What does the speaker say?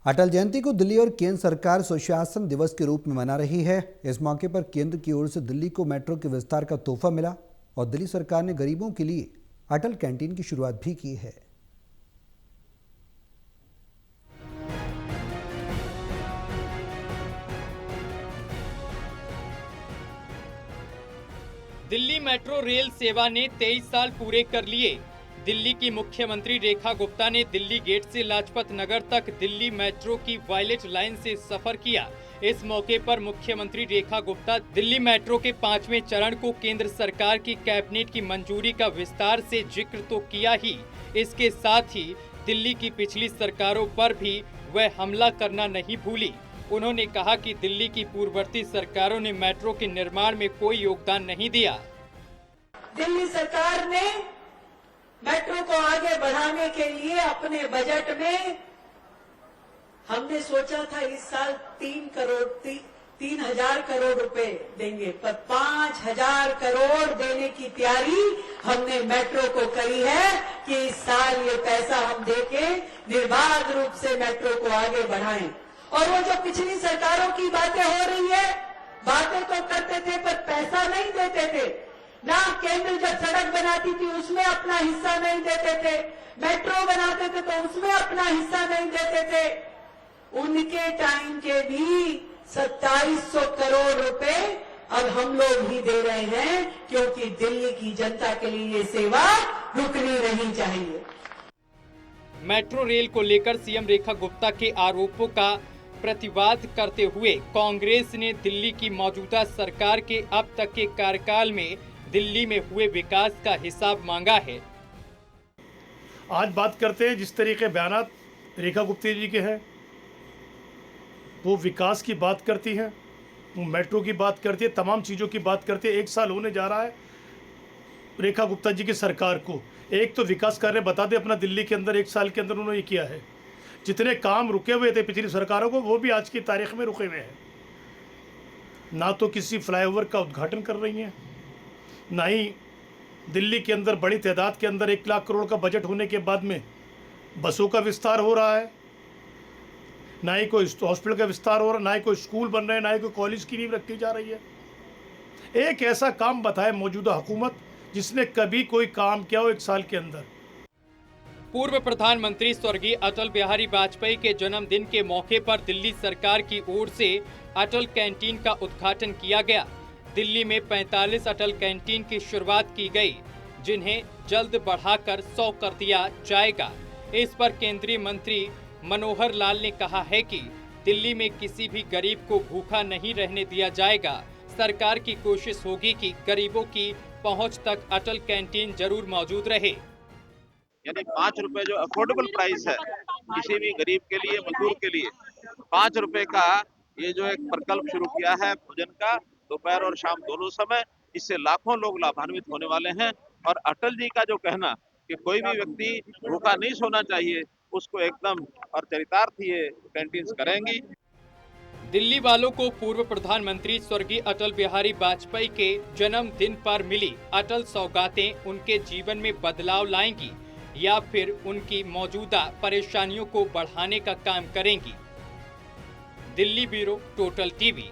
अटल जयंती को दिल्ली और केंद्र सरकार सुशासन दिवस के रूप में मना रही है। इस मौके पर केंद्र की ओर से दिल्ली को मेट्रो के विस्तार का तोहफा मिला और दिल्ली सरकार ने गरीबों के लिए अटल कैंटीन की शुरुआत भी की है। दिल्ली मेट्रो रेल सेवा ने 23 साल पूरे कर लिए। दिल्ली की मुख्यमंत्री रेखा गुप्ता ने दिल्ली गेट से लाजपत नगर तक दिल्ली मेट्रो की वायलेट लाइन से सफर किया। इस मौके पर मुख्यमंत्री रेखा गुप्ता दिल्ली मेट्रो के 5वें चरण को केंद्र सरकार की कैबिनेट की मंजूरी का विस्तार से जिक्र तो किया ही, इसके साथ ही दिल्ली की पिछली सरकारों पर भी वह हमला करना नहीं भूली। उन्होंने कहा कि दिल्ली की पूर्ववर्ती सरकारों ने मेट्रो के निर्माण में कोई योगदान नहीं दिया। दिल्ली सरकार ने मेट्रो को आगे बढ़ाने के लिए अपने बजट में हमने सोचा था इस साल 3,000 करोड़ रुपए देंगे, पर 5,000 करोड़ देने की तैयारी हमने मेट्रो को करी है कि इस साल ये पैसा हम देके निर्बाध रूप से मेट्रो को आगे बढ़ाएं। और वो जो पिछली सरकारों की बातें हो रही है, बातें तो करते थे पर पैसा नहीं देते थे ना। केंद्र जब सड़क बनाती थी उसमें अपना हिस्सा नहीं देते थे, मेट्रो बनाते थे तो उसमें अपना हिस्सा नहीं देते थे। उनके टाइम के भी 2700 करोड़ रुपए अब हम लोग ही दे रहे हैं, क्योंकि दिल्ली की जनता के लिए ये सेवा रुकनी नहीं चाहिए। मेट्रो रेल को लेकर सीएम रेखा गुप्ता के आरोपों का प्रतिवाद करते हुए कांग्रेस ने दिल्ली की मौजूदा सरकार के अब तक के कार्यकाल में दिल्ली में हुए विकास का हिसाब मांगा है। आज बात करते हैं जिस तरीके बयानात रेखा गुप्ता जी के हैं, वो विकास की बात करती हैं, वो मेट्रो की बात करती है, तमाम चीज़ों की बात करती है। 1 साल होने जा रहा है रेखा गुप्ता जी की सरकार को। एक तो विकास कार्य बता दे अपना दिल्ली के अंदर 1 साल के अंदर उन्होंने किया है। जितने काम रुके हुए थे पिछली सरकारों को, वो भी आज की तारीख में रुके हुए हैं। ना तो किसी फ्लाईओवर का उद्घाटन कर रही हैं, ना ही दिल्ली के अंदर बड़ी तादाद के अंदर 1 लाख करोड़ का बजट होने के बाद में बसों का विस्तार हो रहा है, ना ही कोई हॉस्पिटल का विस्तार हो रहा है, ना ही कोई स्कूल बन रहे हैं, ना ही कोई कॉलेज की नींव रखी जा रही है। एक ऐसा काम बताए मौजूदा हुकूमत जिसने कभी कोई काम किया हो 1 साल के अंदर। पूर्व प्रधानमंत्री स्वर्गीय अटल बिहारी वाजपेयी के जन्मदिन के मौके पर दिल्ली सरकार की ओर से अटल कैंटीन का उद्घाटन किया गया। दिल्ली में 45 अटल कैंटीन की शुरुआत की गई, जिन्हें जल्द बढ़ाकर 100 कर दिया जाएगा। इस पर केंद्रीय मंत्री मनोहर लाल ने कहा है कि दिल्ली में किसी भी गरीब को भूखा नहीं रहने दिया जाएगा। सरकार की कोशिश होगी कि गरीबों की पहुंच तक अटल कैंटीन जरूर मौजूद रहे। यानी 5 रुपए जो अफोर्डेबल प्राइस है किसी भी गरीब के लिए, मजदूर के लिए, 5 रुपए का ये जो एक प्रकल्प शुरू किया है भोजन का, दोपहर और शाम दोनों समय, इससे लाखों लोग लाभान्वित होने वाले हैं। और अटल जी का जो कहना कि कोई भी व्यक्ति भूखा नहीं सोना चाहिए, उसको एकदम और चरितार्थ ये कैंटीन्स करेंगी। दिल्ली वालों को पूर्व प्रधानमंत्री स्वर्गीय अटल बिहारी वाजपेयी के जन्मदिन पर मिली अटल सौगातें उनके जीवन में बदलाव लाएंगी या फिर उनकी मौजूदा परेशानियों को बढ़ाने का काम करेंगी। Delhi bureau, total TV.